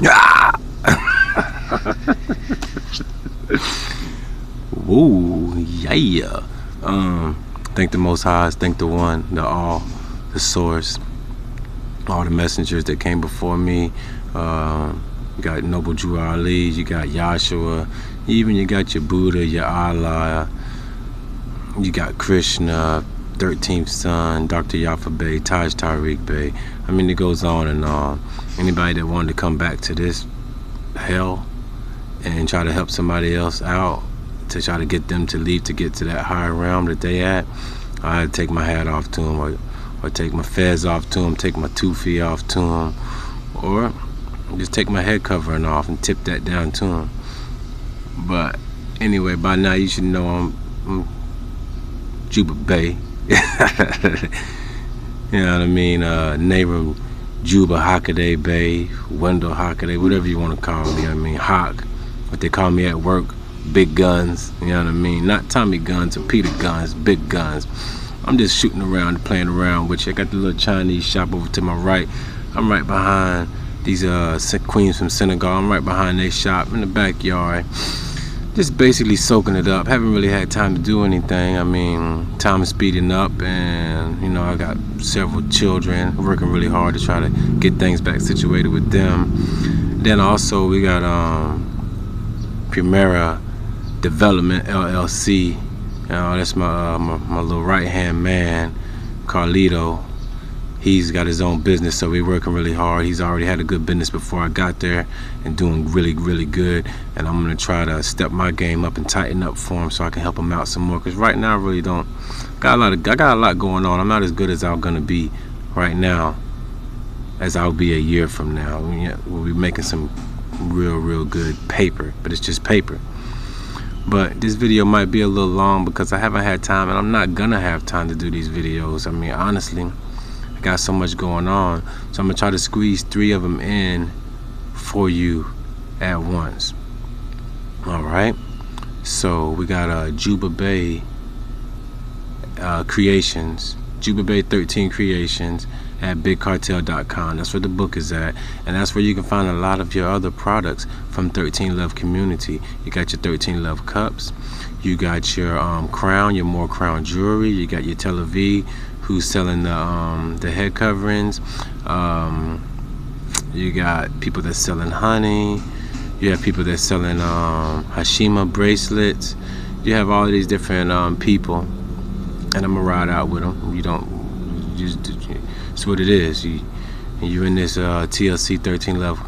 Ah! Woo, yeah. Thank the Most High, thank the One, the All, the Source, all the messengers that came before me. You got Noble Drew Ali, you got Yahshua, even you got your Buddha, your Allah, you got Krishna, 13th Son, Dr. Yafa Bey, Taj Tariq Bey. I mean, it goes on and on. Anybody that wanted to come back to this hell and try to help somebody else out, to try to get them to leave to get to that higher realm that they at, I had to take my hat off to them, or take my fez off to them, take my tufi off to them, or just take my head covering off and tip that down to them. But anyway, by now you should know I'm Juba Bey. You know what I mean? Neighbor Juba Hockaday Bey, Wendell Hockaday, whatever you want to call me. I mean, Hawk, what they call me at work, big guns. You know what I mean? Not Tommy guns or Peter guns, big guns. I'm just shooting around, playing around with you. I got the little Chinese shop over to my right. I'm right behind these queens from Senegal. I'm right behind their shop in the backyard. Just basically soaking it up. Haven't really had time to do anything. I mean, time is speeding up, and you know, I got several children, working really hard to try to get things back situated with them. Then also we got Primera Development LLC. You know, that's my little right hand man, Carlito. He's got his own business, so we're working really hard. He's already had a good business before I got there and doing really, really good. And I'm gonna try to step my game up and tighten up for him so I can help him out some more. Cause right now I really don't I got a lot going on. I'm not as good as I'm gonna be right now as I'll be a year from now. We'll be making some real good paper, but it's just paper. But this video might be a little long because I haven't had time, and I'm not gonna have time to do these videos. I mean, honestly, I got so much going on, so I'm gonna try to squeeze 3 of them in for you at once. All right, so we got Juba Bey Creations, Juba Bey 13 Creations at BigCartel.com. That's where the book is at, and that's where you can find a lot of your other products from 13 Love community. You got your 13 Love cups, you got your crown, your More Crown jewelry, you got your Tel Aviv, who's selling the head coverings. You got people that's selling honey. You have people that's selling Hashima bracelets. You have all of these different people, and I'm gonna ride out with them. It's what it is. You're in this TLC 13 Love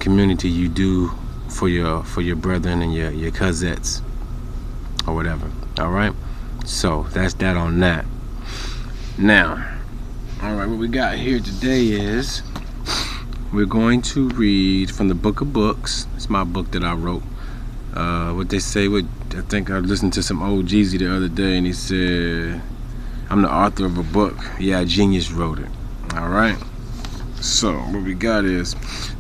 community. You do for your brethren and your cousins or whatever. All right. So that's that on that. Now, all right, what we got here today is we're going to read from the Book of Books. It's my book that I wrote. What they say, I think I listened to some old Jeezy the other day, and he said, I'm the author of a book. Yeah, Genius wrote it. All right. So what we got is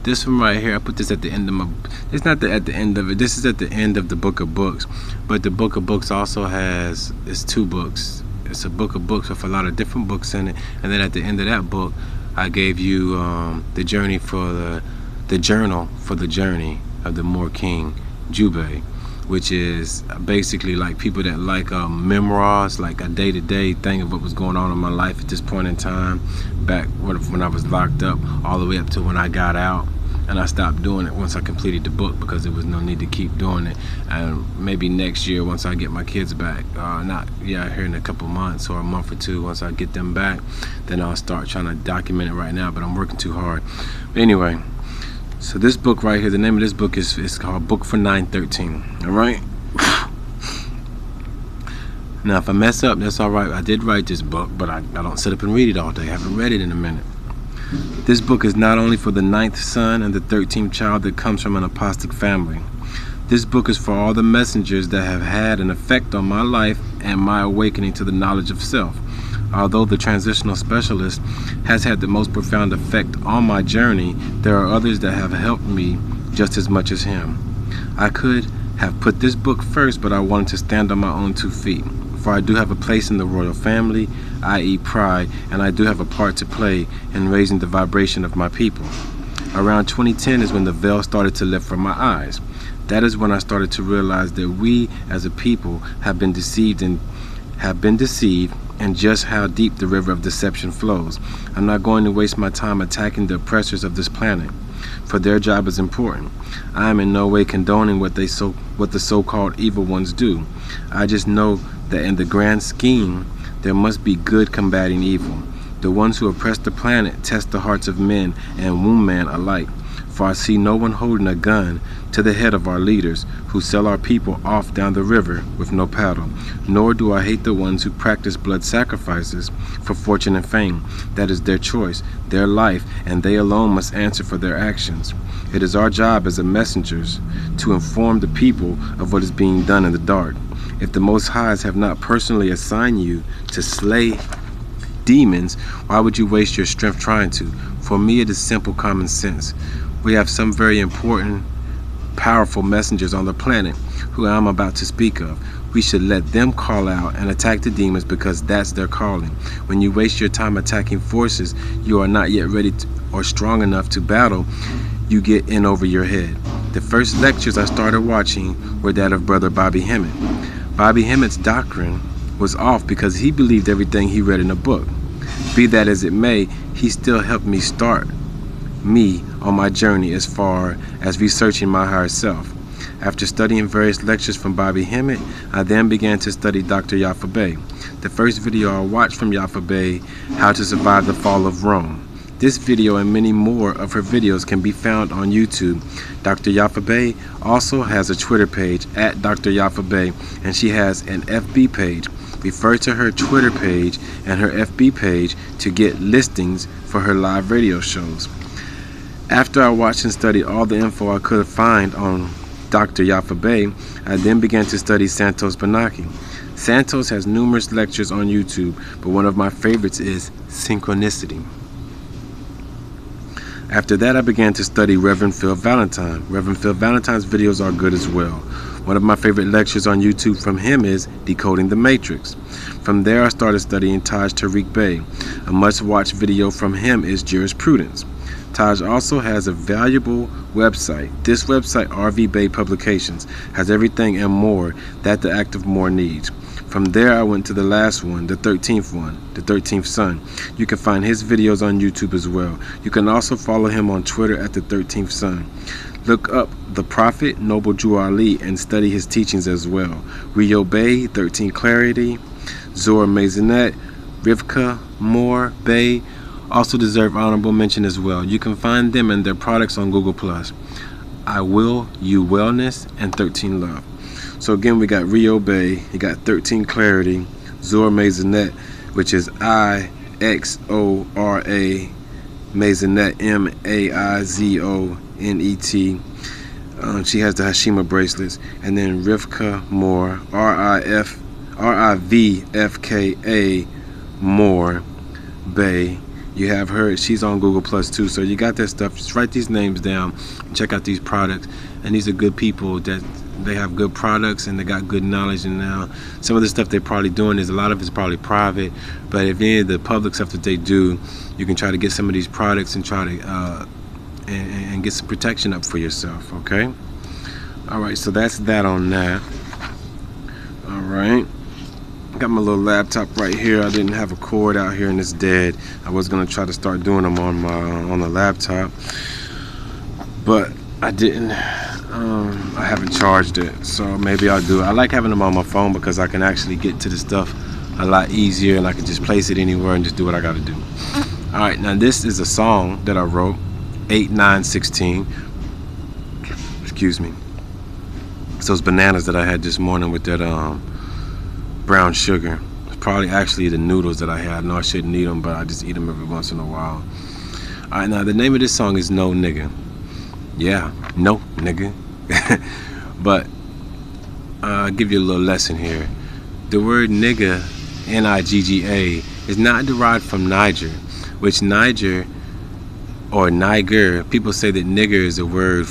this one right here. I put this at the end of my. It's not at the end of it. This is at the end of the Book of Books. But the Book of Books also has 2 books. It's a book of books with a lot of different books in it. And then at the end of that book, I gave you the journey for the journal for the journey of the Moor King Jubei, which is basically like people that like memoirs, like a day-to-day thing of what was going on in my life at this point in time, back when I was locked up, all the way up to when I got out. And I stopped doing it once I completed the book because there was no need to keep doing it. And maybe next year, once I get my kids back, here in a couple months or a month or 2, once I get them back, then I'll start trying to document it right now, but I'm working too hard. But anyway, so this book right here, the name of this book is called Book for 913, all right? Now, if I mess up, that's all right. I did write this book, but I don't sit up and read it all day. I haven't read it in a minute. This book is not only for the 9th son and the 13th child that comes from an apostate family. This book is for all the messengers that have had an effect on my life and my awakening to the knowledge of self. Although the transitional specialist has had the most profound effect on my journey, there are others that have helped me just as much as him. I could have put this book first, but I wanted to stand on my own 2 feet. For I do have a place in the royal family, i.e. pride, and I do have a part to play in raising the vibration of my people. Around 2010 is when the veil started to lift from my eyes. That is when I started to realize that we as a people have been deceived and just how deep the river of deception flows. I'm not going to waste my time attacking the oppressors of this planet, for their job is important. I am in no way condoning what the so-called evil ones do. I just know that in the grand scheme, there must be good combating evil. The ones who oppress the planet test the hearts of men and womb man alike. For I see no one holding a gun to the head of our leaders who sell our people off down the river with no paddle. Nor do I hate the ones who practice blood sacrifices for fortune and fame. That is their choice, their life, and they alone must answer for their actions. It is our job as messengers to inform the people of what is being done in the dark. If the Most Highs have not personally assigned you to slay demons, why would you waste your strength trying to? For me, it is simple common sense. We have some very important, powerful messengers on the planet who I'm about to speak of. We should let them call out and attack the demons because that's their calling. When you waste your time attacking forces you are not yet ready or strong enough to battle, you get in over your head. The first lectures I started watching were that of Brother Bobby Hemmett. Bobby Hemmett's doctrine was off because he believed everything he read in a book. Be that as it may, he still helped me start me on my journey as far as researching my higher self. After studying various lectures from Bobby Hemmett, I then began to study Dr. Yafa Bey. The first video I watched from Yafa Bey, How to Survive the Fall of Rome. This video and many more of her videos can be found on YouTube. Dr. Yafa Bey also has a Twitter page at Dr. Yafa Bey, and she has an FB page. Refer to her Twitter page and her FB page to get listings for her live radio shows. After I watched and studied all the info I could find on Dr. Yafa Bey, I then began to study Santos Benaki. Santos has numerous lectures on YouTube, but one of my favorites is Synchronicity. After that, I began to study Reverend Phil Valentine. Reverend Phil Valentine's videos are good as well. One of my favorite lectures on YouTube from him is Decoding the Matrix. From there, I started studying Taj Tariq Bey. A must-watch video from him is Jurisprudence. Taj also has a valuable website. This website, RV Bey Publications, has everything and more that the Active More needs. From there, I went to the last one, the 13th Son. You can find his videos on YouTube as well. You can also follow him on Twitter at the 13th Son. Look up the Prophet Noble Drew Ali and study his teachings as well. Rio Bey, 13 Clarity, Zora Maisonette, Rivka Moore Bey also deserve honorable mention as well. You can find them and their products on Google+. I Will You Wellness and 13 Love. So again, we got Rio Bey, you got 13 Clarity, Zora Maisonette, which is IXORA Maisonette, MAIZONET. She has the Hashima bracelets. And then Rivka Moore, RIVFKA Moore Bey. You have her, she's on Google Plus too, so you got that stuff. Just write these names down and check out these products. And these are good people that they have good products and they got good knowledge. And now some of the stuff they're probably doing is a lot of it's probably private, but if any of the public stuff that they do, you can try to get some of these products and try to and get some protection up for yourself. Okay, all right, so that's that on that. All right, got my little laptop right here. I didn't have a cord out here and it's dead. I was gonna try to start doing them on the laptop, but I didn't. I haven't charged it, so maybe I'll do it. I like having them on my phone because I can actually get to the stuff a lot easier, and I can just place it anywhere and just do what I gotta do. All right, now this is a song that I wrote 8/9/16. Excuse me. It's those bananas that I had this morning with that brown sugar. It's probably actually the noodles that I had. I know I shouldn't eat them, but I just eat them every once in a while. All right, now the name of this song is No Nigga. Yeah, no nigga. But I'll give you a little lesson here. The word nigga, N-I-G-G-A, is not derived from Niger, which Niger or Niger, people say that nigger is a word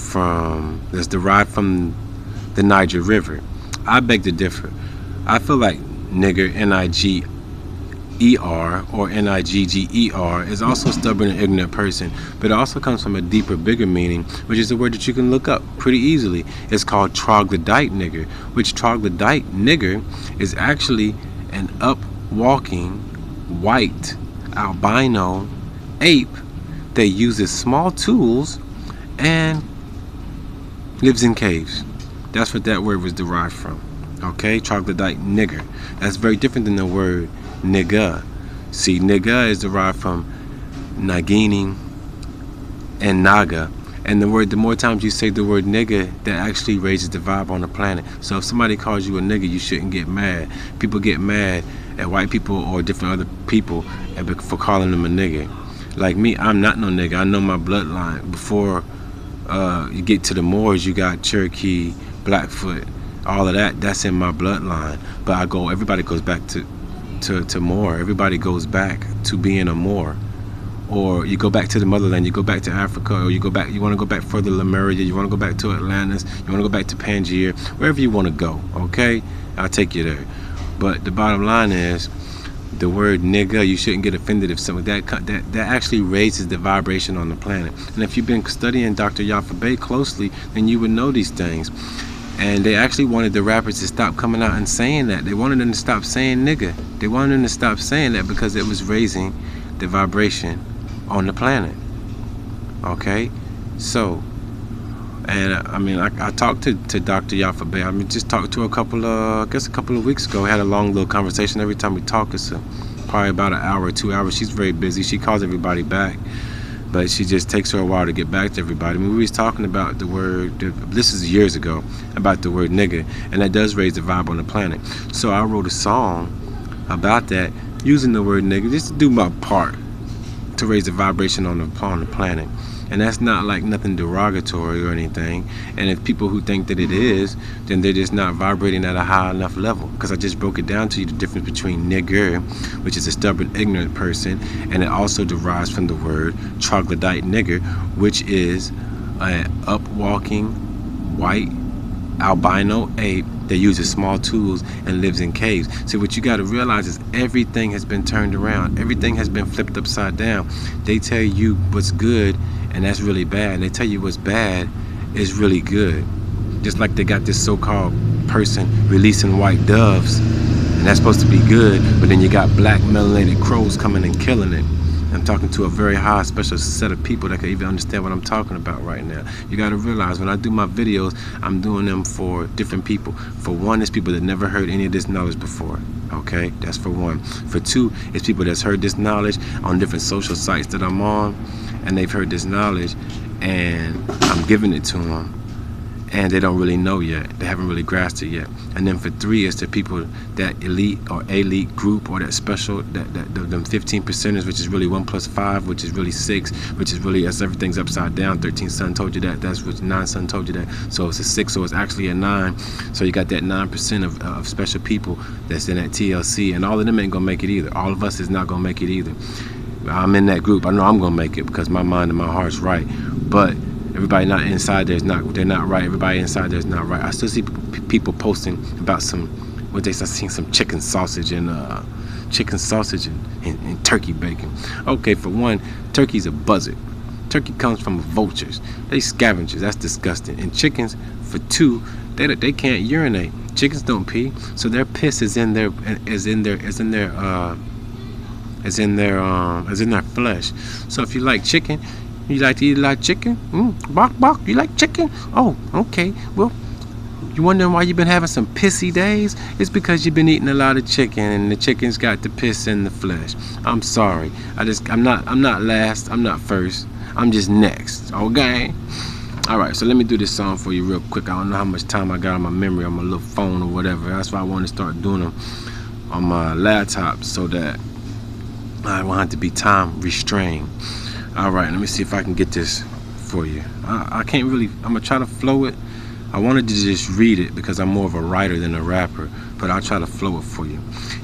that's derived from the Niger River. I beg to differ. I feel like nigger, N-I-G-G-E-R, E-R, or Nigger, is also a stubborn and ignorant person, but it also comes from a deeper, bigger meaning, which is a word that you can look up pretty easily. It's called troglodyte nigger, which troglodyte nigger is actually an up-walking, white, albino ape that uses small tools and lives in caves. That's what that word was derived from. Okay, troglodyte nigger. That's very different than the word nigga. See, nigga is derived from Nagini and Naga. And the more times you say the word nigga, that actually raises the vibe on the planet. So if somebody calls you a nigga, you shouldn't get mad. People get mad at white people or different other people for calling them a nigga. Like me, I'm not no nigga. I know my bloodline. Before you get to the Moors, you got Cherokee, Blackfoot, all of that. That's in my bloodline. But everybody goes back to Moor. Everybody goes back to being a Moor. Or you go back to the motherland, you go back to Africa, or you want to go back further to Lemuria, you want to go back to Atlantis, you want to go back to Pangaea, wherever you want to go, okay? I'll take you there. But the bottom line is, the word nigga, you shouldn't get offended if something that actually raises the vibration on the planet. And if you've been studying Dr. Yafa Bey closely, then you would know these things. And they actually wanted the rappers to stop coming out and saying that. They wanted them to stop saying nigga. They wanted them to stop saying that because it was raising the vibration on the planet. Okay, so, and I talked to Dr. Yafa Bey. Just talked to a couple of weeks ago. We had a long little conversation. Every time we talk, it's probably about an hour or 2 hours. She's very busy. She calls everybody back, but she just takes her a while to get back to everybody. We was talking about the word, this is years ago, about the word nigga, and that does raise the vibe on the planet. So I wrote a song about that, using the word nigga, just to do my part to raise the vibration on the planet. And that's not like nothing derogatory or anything. And if people who think that it is, then they're just not vibrating at a high enough level. Because I just broke it down to you, the difference between nigger, which is a stubborn, ignorant person, and it also derives from the word troglodyte nigger, which is an up-walking, white, albino ape that uses small tools and lives in caves. So what you got to realize is everything has been turned around. Everything has been flipped upside down. They tell you what's good, and that's really bad. And they tell you what's bad is really good. Just like they got this so-called person releasing white doves, and that's supposed to be good, but then you got black melanated crows coming and killing it. I'm talking to a very high special set of people that can even understand what I'm talking about right now. You got to realize when I do my videos, I'm doing them for different people. For one, it's people that never heard any of this knowledge before. Okay, that's for one. For two, it's people that's heard this knowledge on different social sites that I'm on, and they've heard this knowledge, and I'm giving it to them, and they don't really know yet. They haven't really grasped it yet. And then for three, it's the people, that elite or elite group, or that special, them 15%ers, which is really 1 + 5, which is really 6, which is really, as everything's upside down. 13 Sun told you that. That's what 9 Sun told you that. So it's a 6, so it's actually a 9. So you got that 9% of special people that's in that TLC, and all of them ain't gonna make it either. All of us is not gonna make it either. I'm in that group. I know I'm gonna make it because my mind and my heart's right. But everybody not inside there's not, they're not right. Everybody inside there's not right. I still see people posting about some, what they start seeing, some chicken sausage and turkey bacon. Okay, for one, turkey's a buzzard. Turkey comes from vultures. They scavengers. That's disgusting. And chickens, for two, they can't urinate. Chickens don't pee, so their piss is in their flesh. So if you like chicken, you like to eat a lot of chicken? Bark, bark. You like chicken? Oh, okay. Well, you wondering why you've been having some pissy days? It's because you've been eating a lot of chicken, and the chicken's got the piss in the flesh. I'm sorry. I'm not last. I'm not first. I'm just next. Okay. All right. So let me do this song for you real quick. I don't know how much time I got on my memory, on my little phone or whatever. That's why I want to start doing them on my laptop so that I won't have to be time restrained. All right, let me see if I can get this for you. I can't really, I'm gonna try to flow it. I wanted to just read it because I'm more of a writer than a rapper, but I'll try to flow it for you.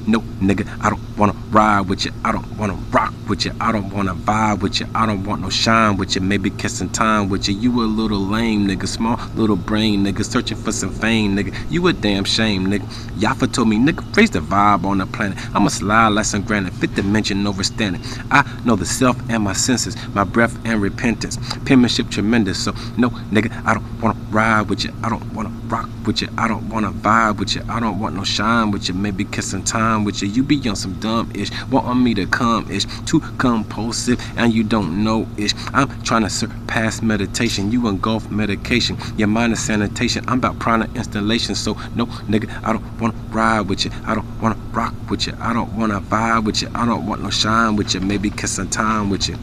No, nigga, I don't wanna ride with you. I don't wanna rock with you. I don't wanna vibe with you. I don't want no shine with you. Maybe kissing time with you. You a little lame, nigga. Small little brain, nigga. Searching for some fame, nigga. You a damn shame, nigga. Yafa told me, nigga, raise the vibe on the planet. I'ma slide like some granite. Fifth dimension overstanding. I know the self and my senses. My breath and repentance. Penmanship tremendous. So, no, nigga, I don't wanna ride with you. I don't wanna rock with you. I don't wanna vibe with you. I don't want no shine with you. Maybe kissing time with you. You be on some dumb ish, wanting me to come ish, too compulsive, and you don't know ish. I'm trying to surpass meditation. You engulf medication. Your mind is sanitation. I'm about prana installation. So no, nigga, I don't wanna ride with you. I don't wanna rock with you. I don't wanna vibe with you. I don't want no shine with you. Maybe kissing time with you.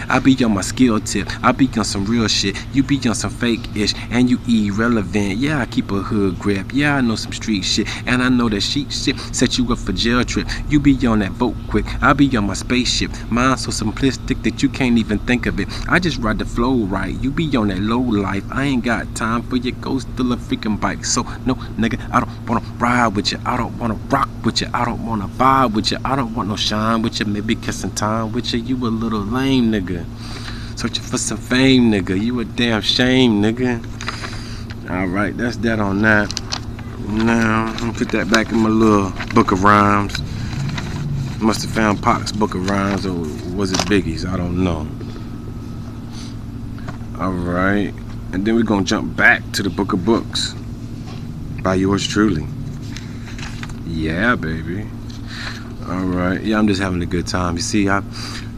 I be on my skill tip. I be on some real shit. You be on some fake-ish. And you irrelevant. Yeah, I keep a hood grip. Yeah, I know some street shit. And I know that sheet shit set you up for jail trip. You be on that vote quick. I be on my spaceship. Mine so simplistic that you can't even think of it. I just ride the flow right. You be on that low life. I ain't got time for your ghost still a freaking bike. So no, nigga, I don't wanna ride with you. I don't wanna rock with you. I don't wanna vibe with you. I don't want no shine with you. Maybe kissing time with you. You a little lame, nigga. Searching for some fame, nigga. You a damn shame, nigga. Alright, that's that on that. Now, I'm gonna put that back in my little book of rhymes. Must have found Pac's book of rhymes, or was it Biggie's? I don't know. Alright, and then we're gonna jump back to the book of books by yours truly. Yeah, baby. Alright, yeah, I'm just having a good time. You see,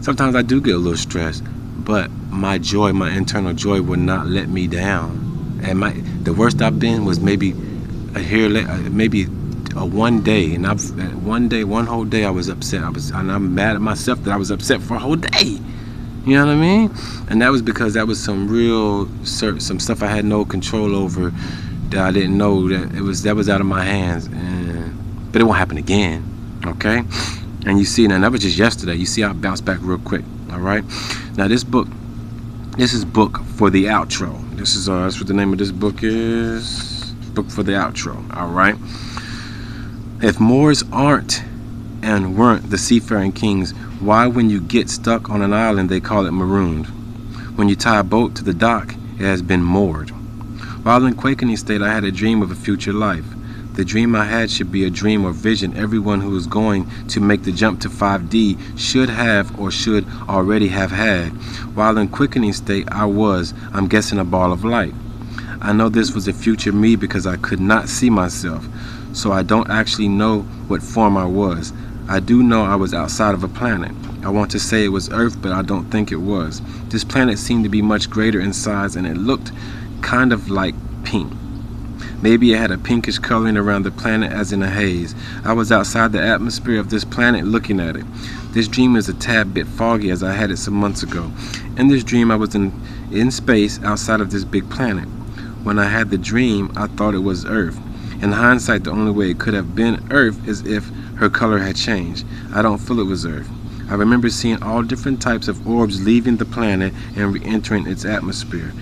sometimes I do get a little stressed, but my joy, my internal joy, will not let me down. And the worst I've been was maybe one day, and one whole day I was upset. And I'm mad at myself that I was upset for a whole day. You know what I mean? And that was because that was some stuff I had no control over, that I didn't know that was out of my hands. But it won't happen again, okay? And you see, and that was just yesterday. You see, I bounced back real quick. All right. Now this is book for the outro. That's what the name of this book is. Book for the outro. All right. If Moors aren't and weren't the seafaring kings, why, when you get stuck on an island, they call it marooned? When you tie a boat to the dock, it has been moored. While in Quakening state, I had a dream of a future life. The dream I had should be a dream or vision everyone who is going to make the jump to 5D should have or should already have had. While in quickening state, I'm guessing, a ball of light. I know this was a future me because I could not see myself, so I don't actually know what form I was. I do know I was outside of a planet. I want to say it was Earth, but I don't think it was. This planet seemed to be much greater in size, and it looked kind of like pink. Maybe it had a pinkish coloring around the planet, as in a haze. I was outside the atmosphere of this planet looking at it. This dream is a tad bit foggy, as I had it some months ago. In this dream, I was in space outside of this big planet. When I had the dream, I thought it was Earth. In hindsight, the only way it could have been Earth is if her color had changed. I don't feel it was Earth. I remember seeing all different types of orbs leaving the planet and re-entering its atmosphere.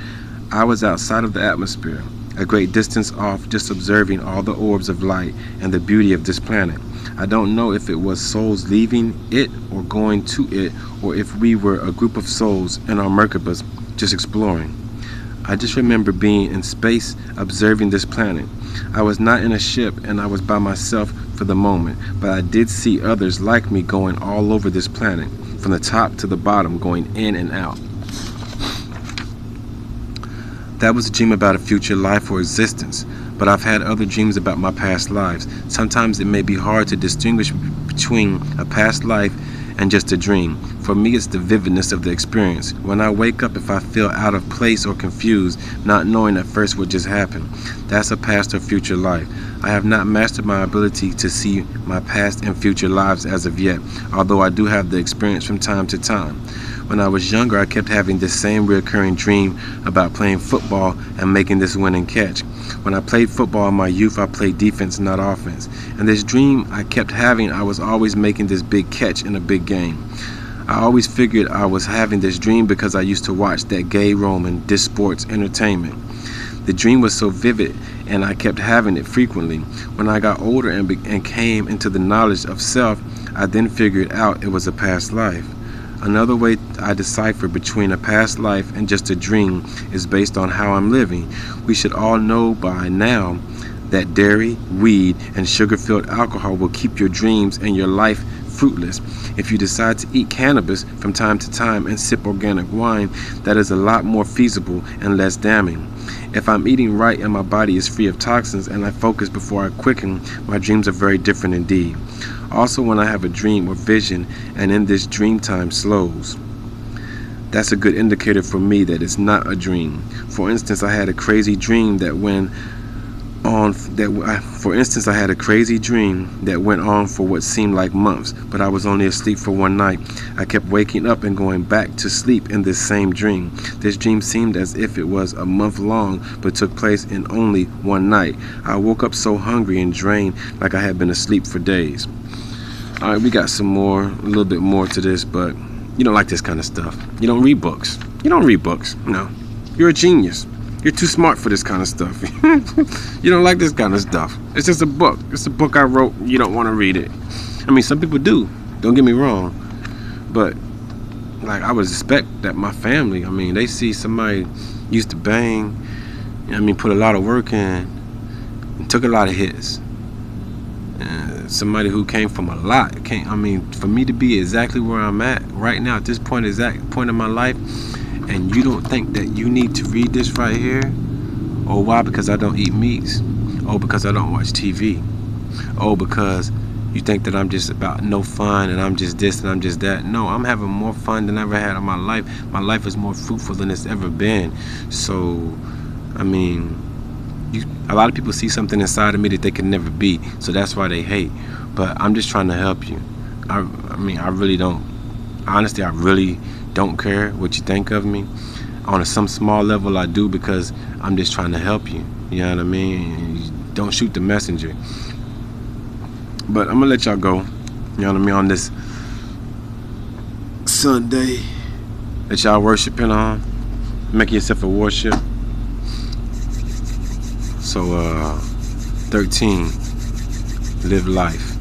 I was outside of the atmosphere, a great distance off, just observing all the orbs of light and the beauty of this planet. I don't know if it was souls leaving it or going to it, or if we were a group of souls in our Merkabahs just exploring. I just remember being in space observing this planet. I was not in a ship and I was by myself for the moment, but I did see others like me going all over this planet, from the top to the bottom, going in and out. That was a dream about a future life or existence, but I've had other dreams about my past lives. Sometimes it may be hard to distinguish between a past life and just a dream. For me, it's the vividness of the experience. When I wake up, if I feel out of place or confused, not knowing at first what just happened, that's a past or future life. I have not mastered my ability to see my past and future lives as of yet, although I do have the experience from time to time. When I was younger, I kept having this same recurring dream about playing football and making this winning catch. When I played football in my youth, I played defense, not offense. And this dream I kept having, I was always making this big catch in a big game. I always figured I was having this dream because I used to watch that gay Roman, this sports entertainment. The dream was so vivid, and I kept having it frequently. When I got older and came into the knowledge of self, I then figured out it was a past life. Another way I decipher between a past life and just a dream is based on how I'm living. We should all know by now that dairy, weed, and sugar-filled alcohol will keep your dreams and your life fruitless. If you decide to eat cannabis from time to time and sip organic wine, that is a lot more feasible and less damning. If I'm eating right and my body is free of toxins and I focus before I quicken, my dreams are very different indeed. Also, when I have a dream or vision and in this dream time slows, that's a good indicator for me that it's not a dream. For instance, I had a crazy dream that went on for what seemed like months, but I was only asleep for one night. I kept waking up and going back to sleep in this same dream. This dream seemed as if it was a month long, but took place in only one night. I woke up so hungry and drained, like I had been asleep for days. All right, we got a little bit more to this, but you don't like this kind of stuff. You don't read books. No. You're a genius. You're too smart for this kind of stuff. You don't like this kind of stuff. It's just a book. It's a book I wrote. You don't want to read it. I mean, some people do. Don't get me wrong. But, like, I would expect that my family, I mean, they see somebody used to bang, put a lot of work in, and took a lot of hits. Somebody who came from a lot. For me to be exactly where I'm at right now, at this exact point in my life, and you don't think that you need to read this right here? Or why? Because I don't eat meats. Oh, because I don't watch TV. Oh, because you think that I'm just about no fun and I'm just this and I'm just that. No, I'm having more fun than I ever had in my life. My life is more fruitful than it's ever been. So, a lot of people see something inside of me that they can never be. So that's why they hate. But I'm just trying to help you. I really don't. Honestly, I really don't care what you think of me. On some small level I do, because I'm just trying to help you. You know what I mean? Don't shoot the messenger. But I'm gonna let y'all go. You know what I mean? On this Sunday that y'all worshiping on. Make yourself a worship. So 13, live life.